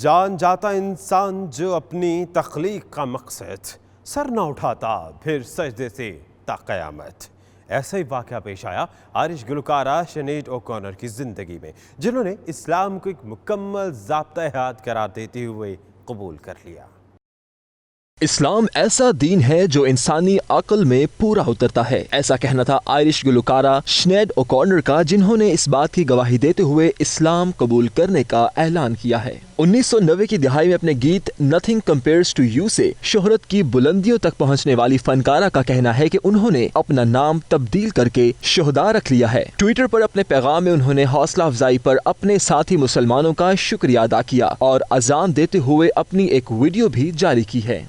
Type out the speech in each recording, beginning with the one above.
جان جاتا انسان جو اپنی تخلیق کا مقصد سر نہ اٹھاتا پھر سجدے سے تا قیامت۔ ایسا ہی واقعہ پیش آیا آئرش گلوکارہ شنیڈ اوکونر کی زندگی میں، جنہوں نے اسلام کو ایک مکمل ضابطۂ حیات قرار دیتے ہوئے قبول کر لیا۔ اسلام ایسا دین ہے جو انسانی عقل میں پورا اترتا ہے، ایسا کہنا تھا آئرش گلوکارہ شنیڈ اوکونر کا، جنہوں نے اس بات کی گواہی دیتے ہوئے اسلام قبول کرنے کا اعلان کیا ہے۔ 1990 کی دہائی میں اپنے گیت نتھنگ کمپیئرز ٹو یو سے شہرت کی بلندیوں تک پہنچنے والی فنکارہ کا کہنا ہے کہ انہوں نے اپنا نام تبدیل کر کے شہداء رکھ لیا ہے۔ ٹویٹر پر اپنے پیغام میں انہوں نے حوصلہ افزائی پر اپنے ساتھی مسلمانوں کا شکریہ ادا کیا اور اذان دیتے ہوئے اپنی ایک ویڈیو بھی جاری کی ہے۔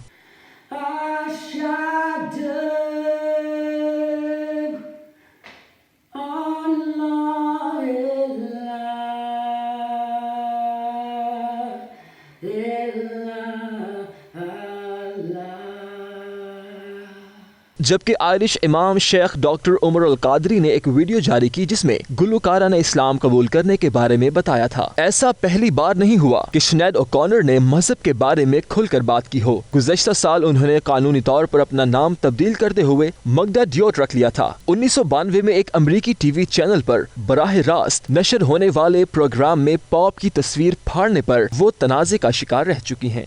جبکہ آئرش امام شیخ ڈاکٹر عمر القادری نے ایک ویڈیو جاری کی جس میں گلوکارہ نے اسلام قبول کرنے کے بارے میں بتایا تھا۔ ایسا پہلی بار نہیں ہوا کہ شنیڈ اوکونر نے مذہب کے بارے میں کھل کر بات کی ہو۔ گزشتہ سال انہوں نے قانونی طور پر اپنا نام تبدیل کرتے ہوئے مگدا ڈیوٹ رکھ لیا تھا۔ 1992 میں ایک امریکی ٹی وی چینل پر براہ راست نشر ہونے والے پروگرام میں پاپ کی تصویر پھاڑنے پر وہ تنازع کا شکار رہ چکی ہیں۔